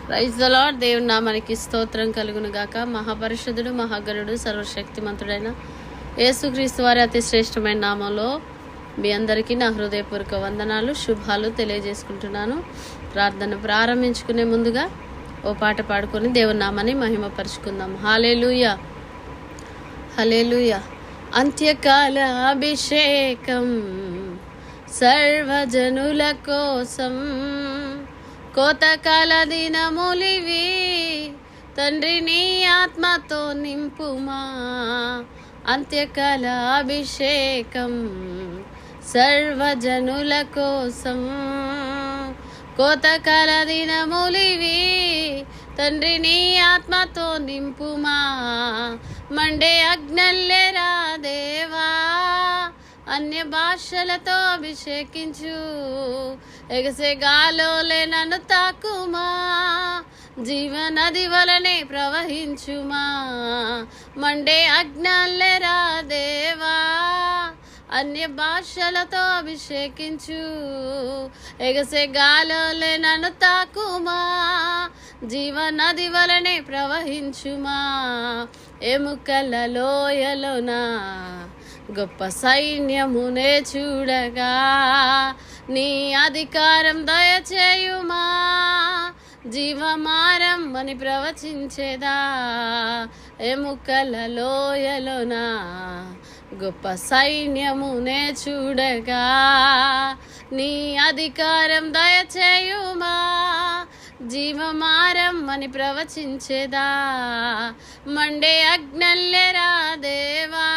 Praise the lord. దేవుని నామానికి స్తోత్రం కలుగును గాక. మహాపరిషుద్ధుడు, మహాగణుడు, సర్వశక్తిమంతుడైన యేసుక్రీస్తు వారి అతి శ్రేష్టమైన నామంలో మీ అందరికీ నా హృదయపూర్వక వందనాలు, శుభాలు తెలియజేసుకుంటున్నాను. ప్రార్థన ప్రారంభించుకునే ముందుగా ఓ పాట పాడుకొని దేవుని నామాన్ని మహిమపరుచుకుందాం. హల్లెలూయా, హల్లెలూయా. అంత్యకాల అభిషేకం సర్వజనుల కోసం, కోతకాల దినములివి తండ్రి నీ ఆత్మతో నింపుమా. అంత్యకాల అభిషేకం సర్వజనుల కోసం, కోతకాల దినములివి తండ్రి నీ ఆత్మతో నింపుమా. మండే అగ్నల్లెరా దేవా, అన్య భాషలతో అభిషేకించు. ఎగసే గాలోలే నన్ను తాకుమా, జీవనది వలనే ప్రవహించుమా. మండే అగ్నల్లెరా దేవా, అన్య భాషలతో అభిషేకించు. ఎగసే గాలోలే నన్ను తాకుమా, జీవనది వలనే ప్రవహించుమా. ఎముకల లోయలోన గొప్ప సైన్యమునే చూడగా, నీ అధికారం దయచేయుమా. జీవమారం అని ప్రవచించేదా, ఎముకల లోయలోన గొప్ప సైన్యమునే చూడగా, నీ అధికారం దయచేయుమా. జీవమారం అని ప్రవచించేదా. మండే అగ్నల్లెరా దేవా,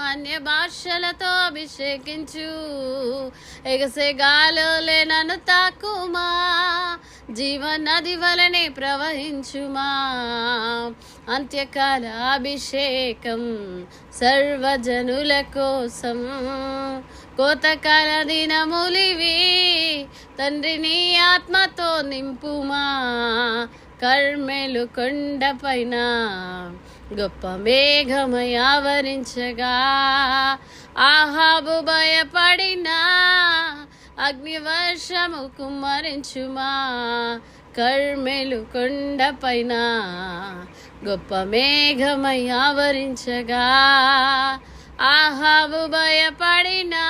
అన్య భాషలతో అభిషేకించు. ఎగసే గాలోలే నన్ను తాకుమా, జీవనది వలనే ప్రవహించుమా. అంత్యకాల అభిషేకం సర్వజనుల కోసం, కోతకాల దినములివి తండ్రి నీ ఆత్మతో నింపుమా. కర్మెలు కొండపైన గొప్ప మేఘమై ఆవరించగా, ఆహాబు భయపడినా అగ్నివర్షము కుమ్మరించుమా. కర్మెలు కొండపైన గొప్ప మేఘమై ఆవరించగా, ఆహాబు భయపడినా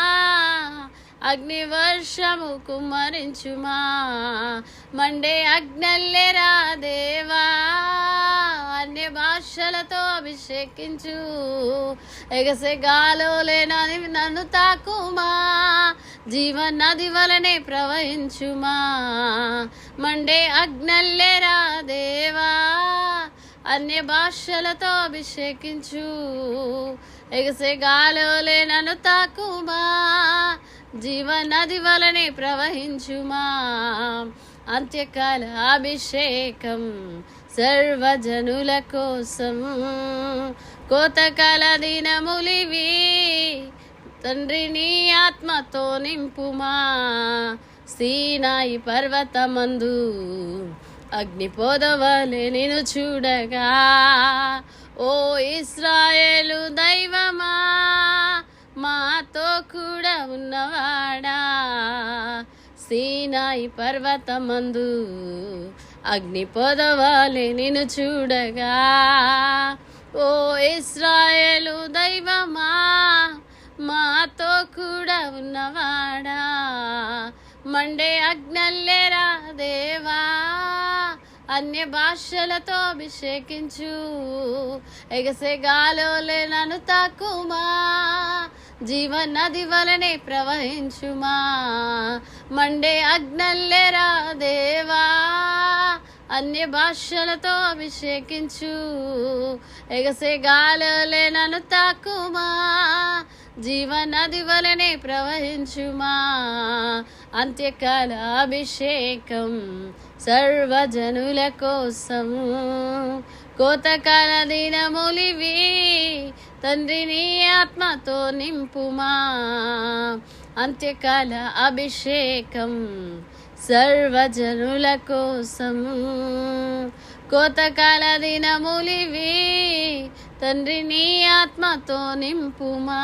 అగ్నివర్షము కుమ్మరించుమా. మండే అగ్నల్లెరా దేవా, అన్య భాషలతో అభిషేకించు. ఎగసే గాలోలే నన్ను తాకుమా, జీవనది వలనే ప్రవహించుమా. మండే అగ్నల్లెరా దేవా, అన్య భాషలతో అభిషేకించు. ఎగసే గాలోలే నన్ను తాకుమా, జీవనది వలనే ప్రవహించుమా. అంత్యకాల అభిషేకం సర్వజనుల కోసం, కోతకాల దినములివి తండ్రి నీ ఆత్మతో నింపుమా. సీనాయి పర్వతమందు అగ్ని పొదవలే నిన్ను చూడగా, ఓ ఇశ్రాయేలు దైవమా, మాతో కూడా ఉన్నవాడా. సీనాయి పర్వతమందు అగ్ని పొదవలే నిన్ను చూడగా, ఓ ఇశ్రాయేలు దైవమా, మాతో కూడా ఉన్నవాడా. మండే అగ్నల్లెరా దేవా, అన్య భాషలతో అభిషేకించు. ఎగసే గాలోలే నన్ను తాకుమా, జీవనది వలనే ప్రవహించుమా. మండే అగ్నల్లెరా దేవా, అన్య భాషలతో అభిషేకించు. ఎగసే గాలోలే నన్ను తాకుమా, జీవనది వలనే ప్రవహించుమా. అంత్యకాల అభిషేకం సర్వజనుల కోసం, కోతకాల దినములివి తండ్రి నీ ఆత్మతో నింపుమా. అంత్యకాల అభిషేకం సర్వజనుల కోసం, కోతకాల దినములివి తండ్రి నీ ఆత్మతో నింపుమా.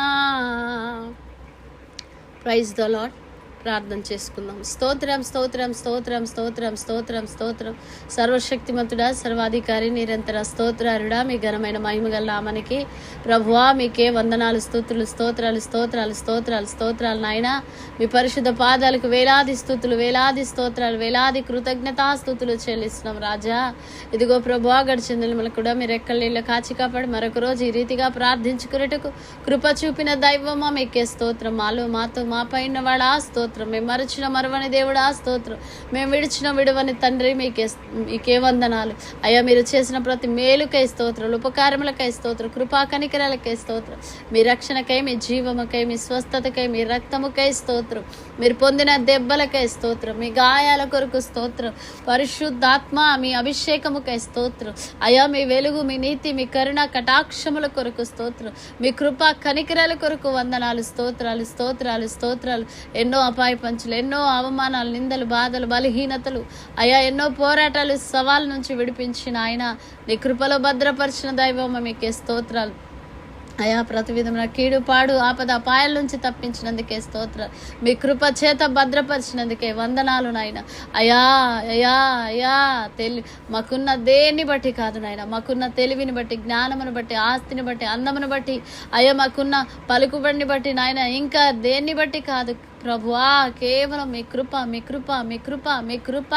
Praise the lord. ప్రార్థన చేసుకుందాం. స్తోత్రం స్తోత్రం స్తోత్రం స్తోత్రం స్తోత్రం స్తోత్రం. సర్వశక్తిమంతుడా, సర్వాధికారి, నిరంతర స్తోత్రారుడా, మీ ఘనమైన మహిమగల నామానికి ప్రభువా మీకే వందనాలు, స్తుతులు, స్తోత్రాలు స్తోత్రాలు స్తోత్రాలు స్తోత్రాలు నాయనా. మీ పరిశుద్ధ పాదాలకు వేలాది స్తుతులు, వేలాది స్తోత్రాలు, వేలాది కృతజ్ఞతాస్తుతులు చెల్లిస్తున్నాం రాజా. ఇదిగో ప్రభువా, గడిచిన దినములు కూడా మీరు ఎక్కళ్ళ కాచి కాపాడి మరొక రోజు ఈ రీతిగా ప్రార్థించుకున్నట్టుకు కృప చూపిన దైవమా మీకే స్తోత్రం. మాలో మాతో మా పైన వాడా స్తోత్రం. మేము మరచిన మరవని దేవుడా స్తోత్రం. మేము విడిచిన విడవని తండ్రి మీకే వందనాలు అయ్యా. మీరు చేసిన ప్రతి మేలుకై స్తోత్రం, ఉపకారములకై స్తోత్రం, కృపా కనికరాలకై స్తోత్రం. మీ రక్షణకై, మీ జీవముకై, మీ స్వస్థతకై, మీ రక్తముకై స్తోత్రం. మీరు పొందిన దెబ్బలకై స్తోత్రం, మీ గాయాల కొరకు స్తోత్రం. పరిశుద్ధాత్మ మీ అభిషేకముకై స్తోత్రం అయ్యా. మీ వెలుగు, మీ నీతి, మీ కరుణ కటాక్షముల కొరకు స్తోత్రం. మీ కృపా కనికరాల కొరకు వందనాలు, స్తోత్రాలు స్తోత్రాలు స్తోత్రాలు. ఎన్నో అపాయ పంచులు, ఎన్నో అవమానాలు, నిందలు, బాధలు, బలహీనతలు అయ్యా, ఎన్నో పోరాటాలు, సవాళ్ళ నుంచి విడిపించిన ఆయన నీ కృపలో భద్రపరిచిన దైవమ్మ మీకే స్తోత్రాలు అయా. ప్రతి విధమైన కీడు, పాడు, ఆపద, అపాయాల నుంచి తప్పించినందుకే స్తోత్రాలు. మీ కృప చేత భద్రపరిచినందుకే వందనాలు నాయన అయా. అయా అయా మాకున్న దేన్ని బట్టి కాదు నాయన, మాకున్న తెలివిని బట్టి, జ్ఞానమును బట్టి, ఆస్తిని బట్టి, అందమును బట్టి అయ్యా, మాకున్న పలుకుబడిని బట్టి నాయన, ఇంకా దేన్ని బట్టి కాదు ప్రభువా. కేవలం మీ కృప, మీ కృప, మీ కృప, మీ కృప,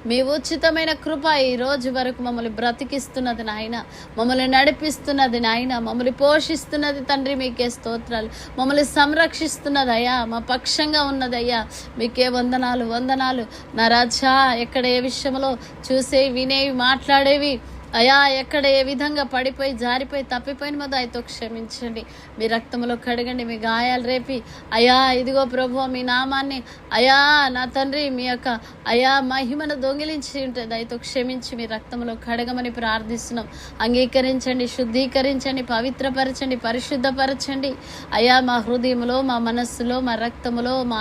మీ ఉచితమైన కృప ఈ రోజు వరకు మమ్మల్ని బ్రతికిస్తున్నది నాయన, మమ్మల్ని నడిపిస్తున్నది నాయన, మమ్మల్ని పోషిస్తున్నది తండ్రి. మీకే స్తోత్రాలు. మమ్మల్ని సంరక్షిస్తున్నది అయ్యా, మా పక్షంగా ఉన్నది అయ్యా. మీకే వందనాలు, వందనాలు నా రాజా. ఎక్కడ ఏ విషయంలో చూసేవి, వినేవి, మాట్లాడేవి అయా, ఎక్కడ ఏ విధంగా పడిపోయి, జారిపోయి, తప్పిపోయిన మీద ఆయతో క్షమించండి. మీ రక్తంలో కడగండి, మీ గాయాలు రేపి అయా. ఇదిగో ప్రభు, మీ నామాన్ని అయా నా తండ్రి, మీ యొక్క అయా మహిమను దొంగిలించి ఉంటుంది ఆయతో క్షమించి మీ రక్తంలో కడగమని ప్రార్థిస్తున్నాం. అంగీకరించండి, శుద్ధీకరించండి, పవిత్రపరచండి, పరిశుద్ధపరచండి అయా. మా హృదయంలో, మా మనస్సులో, మా రక్తములో, మా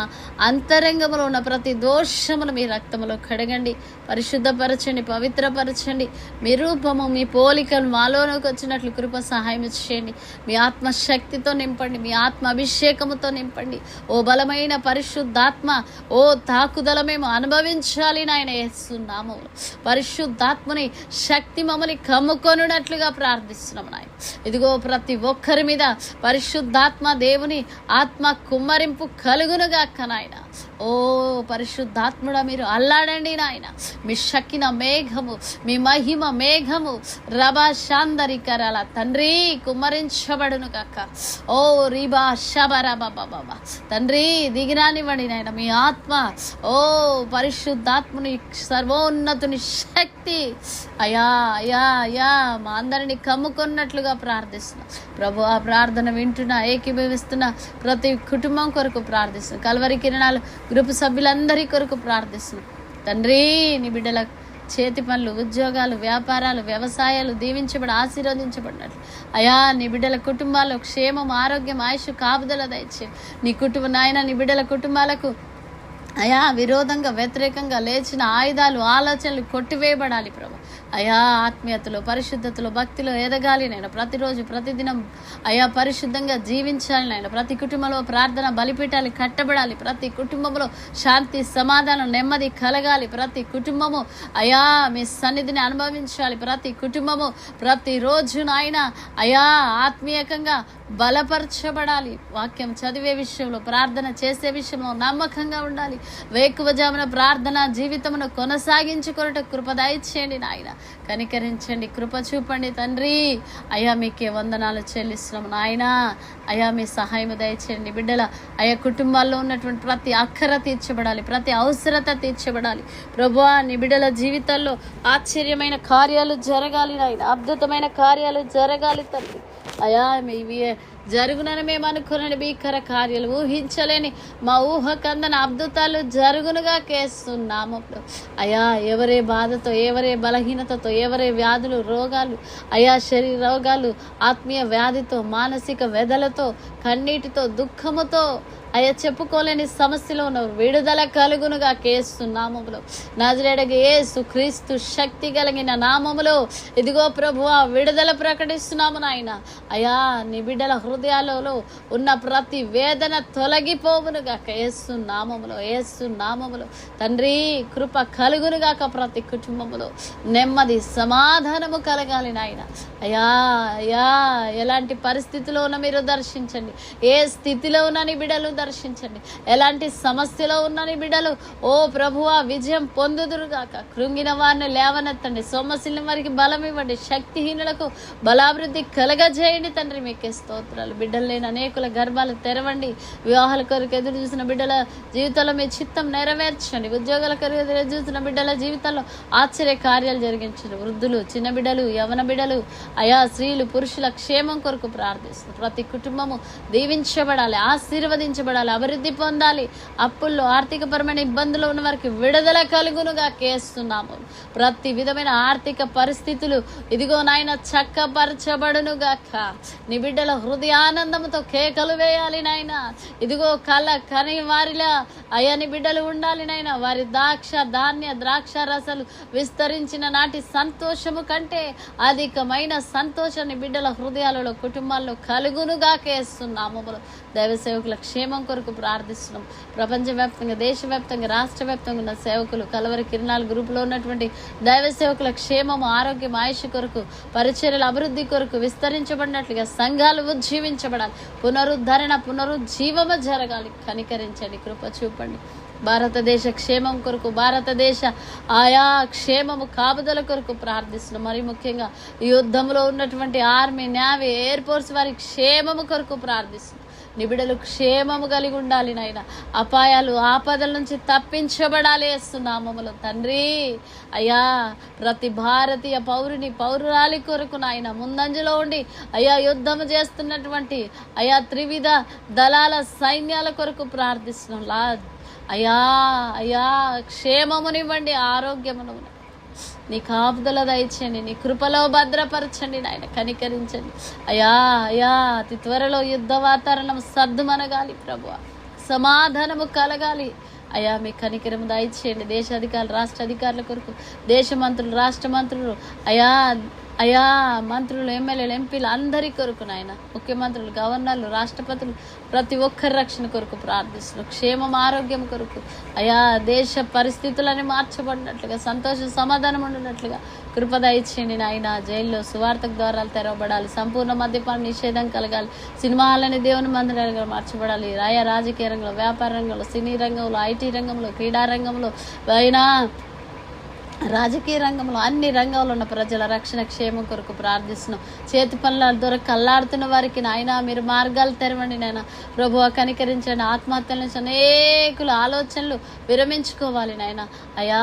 అంతరంగంలో ఉన్న ప్రతి దోషమును మీ రక్తములో కడగండి, పరిశుద్ధపరచండి, పవిత్రపరచండి. మీ రూపము, మీ పోలికలు మాలోనికి వచ్చినట్లు కృప సహాయం చేయండి. మీ ఆత్మశక్తితో నింపండి, మీ ఆత్మ అభిషేకముతో నింపండి. ఓ బలమైన పరిశుద్ధాత్మ, ఓ తాకుదల మేము అనుభవించాలి నాయన యేసునామములో. పరిశుద్ధాత్మని శక్తి మమ్మల్ని కమ్ముకొనున్నట్లుగా ప్రార్థిస్తున్నాం నాయన. ఇదిగో ప్రతి ఒక్కరి మీద పరిశుద్ధాత్మ దేవుని ఆత్మ కుమ్మరింపు కలుగునుగాక నాయన. ఓ పరిశుద్ధాత్ముడా, మీరు అల్లాడండి నాయన. మీ శక్తిన మేఘము, మీ మహిమ మేఘము రబా శాందరికరాల తండ్రి కుమ్మరించబడును కాక. ఓ రీబా షబరాబాబా తండ్రి దిగిరానివ్వండి నాయన. మీ ఆత్మ, ఓ పరిశుద్ధాత్ముని సర్వోన్నతుని శక్తి అయా అయా అయా మా అందరినీ కమ్ముకున్నట్లుగా ప్రార్థిస్తున్నాం ప్రభు. ఆ ప్రార్థన వింటున్నా, ఏకీభవిస్తున్న ప్రతి కుటుంబం కొరకు ప్రార్థిస్తున్నాం. కల్వరి కిరణాలు గ్రూపు సభ్యులందరి కొరకు ప్రార్థిస్తున్నాం తండ్రి. నీ బిడ్డల చేతి పనులు, ఉద్యోగాలు, వ్యాపారాలు, వ్యవసాయాలు దీవించబడి ఆశీర్వదించబడినట్లు అయా. నీ బిడ్డల కుటుంబాల్లో క్షేమం, ఆరోగ్యం, ఆయుష్ కాపుదల దయచే. నీ కుటుంబ నాయన, నీ బిడ్డల కుటుంబాలకు అయా విరోధంగా, వ్యతిరేకంగా లేచిన ఆయుధాలు, ఆలోచనలు కొట్టివేయబడాలి ప్రభు. అయా ఆత్మీయతలో, పరిశుద్ధతలో, భక్తిలో ఎదగాలి నేను. ప్రతిరోజు, ప్రతిదినం అయా పరిశుద్ధంగా జీవించాలి నేను. ప్రతి కుటుంబంలో ప్రార్థన బలిపీఠాలు కట్టబడాలి. ప్రతి కుటుంబంలో శాంతి, సమాధానం, నెమ్మది కలగాలి. ప్రతి కుటుంబము అయా మీ సన్నిధిని అనుభవించాలి. ప్రతి కుటుంబము ప్రతిరోజు నాయన అయా ఆత్మీయంగా బలపరచబడాలి. వాక్యం చదివే విషయంలో, ప్రార్థన చేసే విషయంలో నమ్మకంగా ఉండాలి. వేకువజామున ప్రార్థన జీవితమును కొనసాగించుకొనుట కృప దయచేయండి నాయన. కనికరించండి, కృప చూపండి తండ్రి. అయ్యా మీకే వందనాలు చెల్లిస్తున్నాం నాయన. అయ్యా మీ సహాయం దయచేయండి. బిడ్డల అయ్యా కుటుంబాల్లో ఉన్నటువంటి ప్రతి అక్కర తీర్చబడాలి, ప్రతి అవసరత తీర్చబడాలి ప్రభువా. నీ బిడ్డల జీవితాల్లో ఆశ్చర్యమైన కార్యాలు జరగాలి నాయన, అద్భుతమైన కార్యాలు జరగాలి తండ్రి. అయా ఇవి జరుగునని మేము అనుకున్న భీకర కార్యాలు, ఊహించలేని మా ఊహకందన అద్భుతాలు జరుగునుగా కేస్తున్నాము అయా. ఎవరే బాధతో, ఎవరే బలహీనతతో, ఎవరే వ్యాధులు, రోగాలు అయా, శరీర రోగాలు, ఆత్మీయ వ్యాధితో, మానసిక వ్యధలతో, కన్నీటితో, దుఃఖముతో అయ్యా చెప్పుకోలేని సమస్యలో ఉన్నవారు విడుదల కలుగునుగా యేసు నామములో, నజరేయుడగు యేసు క్రీస్తు శక్తి కలిగిన నామములో ఇదిగో ప్రభువా విడుదల ప్రకటిస్తున్నాము నాయన. అయ్యా నీ బిడ్డల హృదయాలలో ఉన్న ప్రతి వేదన తొలగిపోవునుగాక యేసు నామములో, యేసు నామములో తండ్రి కృప కలుగునుగాక. ప్రతి కుటుంబములో నెమ్మది సమాధానము కలగాలి నాయన. అయ్యా అయ్యా ఎలాంటి పరిస్థితిలో ఉన్న మీరు దర్శించండి, ఏ స్థితిలో ఉన్న నీ బిడ్డలు దర్శించండి, ఎలాంటి సమస్యలో ఉన్న నీ బిడ్డలు ఓ ప్రభువా విజయం పొందుదురుగాక. కృంగిన వారిని లేవనెత్తండి, సొమ్మసిల్ని వారికి బలం ఇవ్వండి, శక్తిహీనులకు బలాభివృద్ధి కలగజేయండి తండ్రి. మీకే స్తోత్రాలు. బిడ్డలు లేని అనేకుల గర్భాలు తెరవండి, వివాహాల కొరకు ఎదురు చూసిన బిడ్డల జీవితంలో మీ చిత్తం నెరవేర్చండి, ఉద్యోగాల కొరకు ఎదురు చూసిన బిడ్డల జీవితంలో ఆశ్చర్య కార్యాలు జరిగించండి. వృద్ధులు, చిన్న బిడ్డలు, యవన బిడ్డలు, అయా స్త్రీలు, పురుషుల క్షేమం కొరకు ప్రార్థిస్తుంది. ప్రతి కుటుంబము దీవించబడాలి, ఆశీర్వదించబడాలి, అభివృద్ధి పొందాలి. అప్పుల్లో ఆర్థికపరమైన ఇబ్బందులు ఉన్న వారికి విడుదల కలుగునుగా కేస్తున్నాము. ప్రతి విధమైన ఆర్థిక పరిస్థితులు ఇదిగో నాయన చక్కపరచబడునుగాక. నీ బిడ్డల హృదయానందంతో కేకలు వేయాలి నాయన. ఇదిగో కని వారిలా అయ్యా నీ బిడ్డలు ఉండాలి నాయన. వారి ద్రాక్ష రసాలు విస్తరించిన నాటి సంతోషము కంటే అధికమైన సంతోషాన్ని బిడ్డల హృదయాలలో, కుటుంబాల్లో కలుగునుగా కేస్తున్నాము. దైవ సేవకుల క్షేమం కొరకు ప్రార్థిస్తున్నాం. ప్రపంచవ్యాప్తంగా, దేశవ్యాప్తంగా, రాష్ట్ర వ్యాప్తంగా ఉన్న సేవకులు, కలవరి కిరణాల గ్రూపులో ఉన్నటువంటి దైవ సేవకుల క్షేమము, ఆరోగ్యం, ఆయుష్ కొరకు, పరిచర్యల అభివృద్ధి కొరకు విస్తరించబడినట్లుగా సంఘాలు ఉజ్జీవించబడాలి. పునరుద్ధరణ, పునరుజ్జీవము జరగాలి. కనికరించండి, కృప చూపండి. భారతదేశ క్షేమం కొరకు, భారతదేశ ఆయా క్షేమము కాపుదల కొరకు ప్రార్థిస్తున్నాం. మరి ముఖ్యంగా ఈ యుద్ధంలో ఉన్నటువంటి ఆర్మీ, నేవీ, ఎయిర్ ఫోర్స్ వారి క్షేమము కొరకు ప్రార్థిస్తున్నాం. నిబిడలు క్షేమము కలిగి ఉండాలి నాయన. అపాయాలు, ఆపదల నుంచి తప్పించబడాలి యేసునామములో తండ్రి. అయ్యా ప్రతి భారతీయ పౌరురాలి కొరకు నాయన ముందంజలో ఉండి అయ్యా యుద్ధము చేస్తున్నటువంటి అయ్యా త్రివిధ దళాల సైన్యాల కొరకు ప్రార్థిస్తున్నాం. అయ్యా అయ్యా క్షేమమునివ్వండి, ఆరోగ్యమును నీ కాపుదల దయచేయండి, నీ కృపలో భద్రపరచండి నాయన. కనికరించండి అయ్యా అయ్యా. అతి త్వరలో యుద్ధ వాతావరణం సద్దుమనగాలి ప్రభువా, సమాధానము కలగాలి అయ్యా. మీ కనికరము దయచేయండి. దేశ అధికారులు, రాష్ట్ర అధికారుల కొరకు, దేశ మంత్రులు, రాష్ట్ర మంత్రులు అయ్యా అయ్యా, మంత్రులు, ఎమ్మెల్యేలు, ఎంపీలు అందరి కొరకు నాయన, ముఖ్యమంత్రులు, గవర్నర్లు, రాష్ట్రపతులు ప్రతి ఒక్కరి రక్షణ కొరకు ప్రార్థిస్తున్నాం. క్షేమం, ఆరోగ్యం కొరకు అయ్యా. దేశ పరిస్థితులని మార్చబడినట్లుగా, సంతోషం, సమాధానం ఉండినట్లుగా కృప దయచేయండి నాయన. జైల్లో సువార్తక ద్వారాలు తెరవబడాలి, సంపూర్ణ మద్యపాన నిషేధం కలగాలి, సినిమాలని దేవుని మందిరాలుగా మార్చబడాలి. రాజకీయ రంగంలో, వ్యాపార రంగంలో, సినీ రంగంలో, ఐటీ రంగంలో, క్రీడా రంగంలో అయినా రాజకీయ రంగంలో అన్ని రంగాల్లో ఉన్న ప్రజల రక్షణ, క్షేమం కొరకు ప్రార్థిస్తున్నాం. చేతి పనుల దొరక అల్లాడుతున్న వారికి నాయన మీరు మార్గాలు తెరవండి నాయన. ప్రభువా కనికరించండి. ఆత్మహత్యల నుంచి అనేకుల ఆలోచనలు విరమించుకోవాలి నాయన. అయ్యా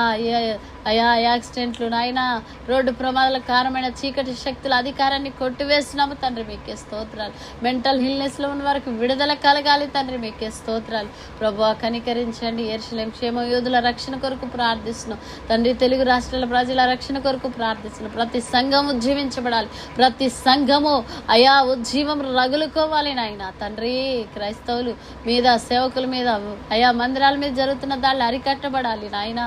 అయ్యా యాక్సిడెంట్లు నాయన, రోడ్డు ప్రమాదాలకు కారణమైన చీకటి శక్తుల అధికారాన్ని కొట్టివేస్తున్నాము తండ్రి. మీకే స్తోత్రాలు. మెంటల్ హిల్నెస్లో ఉన్న వారికి విడుదల కలగాలి తండ్రి. మీకే స్తోత్రాలు. ప్రభువా కనికరించండి. యెరూషలేము క్షేమ యోధుల రక్షణ కొరకు ప్రార్థిస్తున్నాం తండ్రి. తెలుగు రాష్ట్రాల ప్రజల రక్షణ కొరకు ప్రార్థిస్తున్నాం. ప్రతి సంఘం ఉజ్జీవించబడాలి, ప్రతి సంఘము అయా ఉజ్జీవం రగులుకోవాలి నాయన తండ్రి. క్రైస్తవులు మీద, సేవకుల మీద, అయా మందిరాల మీద జరుగుతున్న దాళ్ళు అరికట్టబడాలి నాయన.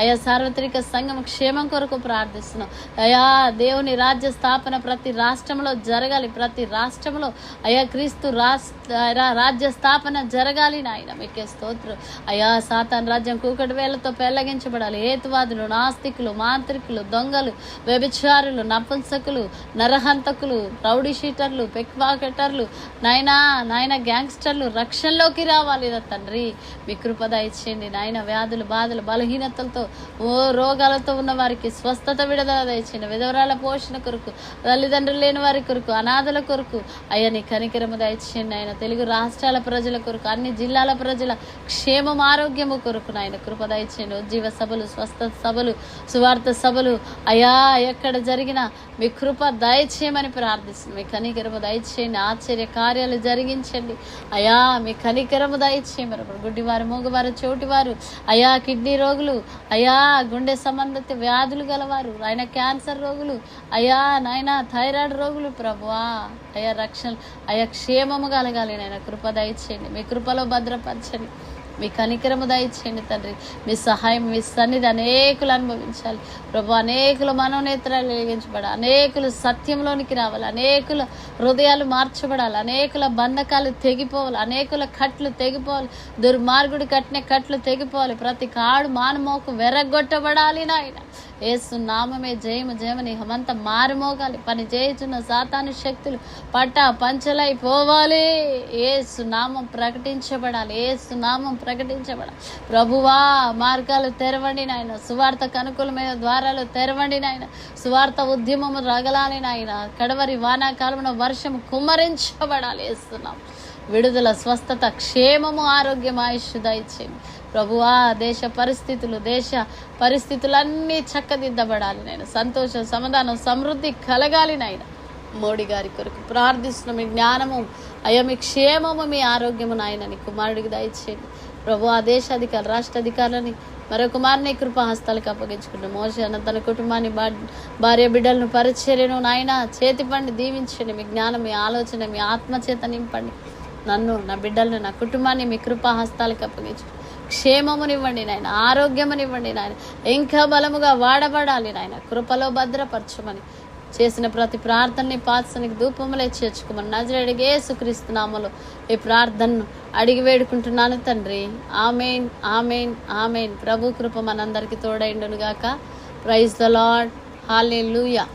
అయా సార్వత్రిక సంఘం క్షేమం కొరకు ప్రార్థిస్తున్నాం. అయా దేవుని రాజ్య స్థాపన ప్రతి రాష్ట్రంలో జరగాలి, ప్రతి రాష్ట్రంలో అయా క్రీస్తు రాజ్య స్థాపన జరగాలి నాయన. మీకే స్తోత్రం. అయా సాతాన్ రాజ్యం కూకటి వేళ్లతో పెళ్లగించబడాలి. హేతువాదులు, నాస్తికులు, మాంత్రికులు, దొంగలు, వ్యభిచారులు, నపుంసకులు, నరహంతకులు, రౌడీ షీటర్లు, పెక్వాకెటర్లు నాయన గ్యాంగ్స్టర్లు రక్షణలోకి రావాలి తండ్రి. మీ కృప దయచేయండి నాయన. వ్యాధులు, బాధలు, బలహీనతలతో రోగాలతో ఉన్న వారికి స్వస్థత, విడుదల దయచేయండి. విధవరాల పోషణ కొరకు, తల్లిదండ్రులు లేని వారి కొరకు, అనాథల కొరకు అయ్యా నీ కనికరము దయచేయండి ఆయన. తెలుగు రాష్ట్రాల ప్రజల కొరకు, అన్ని జిల్లాల ప్రజల క్షేమం, ఆరోగ్యము కొరకు నాయన కృప దయచేయండి. ఉజ్జీవ సభలు, స్వస్థత సభలు, సువార్త సభలు అయ్యా ఎక్కడ జరిగినా మీ కృప దయచేయమని ప్రార్థిస్తుంది. మీ కనికరము దయచేయండి. ఆశ్చర్య కార్యాలు జరిగించండి అయ్యా. మీ కనికరము దయచేయమని. గుడ్డివారు, మూగవారు, చోటివారు అయ్యా, కిడ్నీ రోగులు అయ్యా, గుండె సంబంధిత వ్యాధులు గలవారు, ఆయన క్యాన్సర్ రోగులు, అయ్యా నాయన థైరాయిడ్ రోగులు ప్రభువా, అయ్యా రక్షణ, అయ్యా క్షేమము కలగాలి నాయన. కృప దయచేయండి, మీ కృపలో భద్రపరచండి, మీ కనికరము దయచేయండి తండ్రి. మీ సహాయం, మీ సన్నిధి అనేకులు అనుభవించాలి ప్రభు. అనేకుల మనోనేత్రాలు వెలిగించబడాలి, అనేకులు సత్యంలోనికి రావాలి, అనేకుల హృదయాలు మార్చబడాలి, అనేకుల బంధకాలు తెగిపోవాలి, అనేకుల కట్లు తెగిపోవాలి, దుర్మార్గుడు కట్టిన కట్లు తెగిపోవాలి, ప్రతి కాడు మానమోకు వెరగొట్టబడాలి నాయన. యేసు నామమే జయము జయమని హమంతా మారుమోగాలి. పని చేయుచున్న సాతాను శక్తులు పట్టా పంచలైపోవాలి. యేసు నామం ప్రకటించబడాలి, యేసు నామం ప్రకటించబడాలి ప్రభువా. మార్గాలు తెరవండి నాయన, సువార్తకు అనుకూలమైన ద్వారాలు తెరవండి నాయన. సువార్త ఉద్యమము రగలాలి నాయన. కడవరి వానాకాలంలో వర్షం కుమ్మరించబడాలి. యేసునామం విడుదల, స్వస్థత, క్షేమము, ఆరోగ్యం, ఆయుష్ దయచేయండి ప్రభువా. దేశ పరిస్థితులన్నీ చక్కదిద్దబడాలి నాయన. సంతోషం, సమాధానం, సమృద్ధి కలగాలి నాయన. మోడీ గారి కొరకు ప్రార్థిస్తున్న మీ జ్ఞానము, అయ్యా మీ క్షేమము, మీ ఆరోగ్యము నాయన నీ కుమారుడికి దయచేయండి ప్రభు. ఆ దేశాధికారులు, రాష్ట్ర అధికారులని మరో కుమారుని కృపాహస్తాలకు అప్పగించుకుంటాం. మోషే అన్న తన కుటుంబాన్ని, భార్య బిడ్డలను, పరిచర్యను నాయన చేతి పండి దీవించండి. మీ జ్ఞానం, మీ ఆలోచన, మీ ఆత్మచేత నింపండి. నన్ను, నా బిడ్డలను, నా కుటుంబాన్ని మీ కృపాహస్తాలకు అప్పగించండి. క్షేమమునివ్వండి నాయన, ఆరోగ్యమునివ్వండి నాయన. ఇంకా బలముగా వాడబడాలి నాయన. కృపలో భద్రపరచమని చేసిన ప్రతి ప్రార్థనని పాత్సనికి ధూపములే చేర్చుకోమని నజరేయుడైన యేసుక్రీస్తు నామములో ఈ ప్రార్థనను అడిగి వేడుకుంటున్నాను తండ్రి. ఆమేన్, ఆమేన్, ఆమేన్. ప్రభు కృప మనందరికీ తోడైండును గాక. Praise the lord. హల్లెలూయా.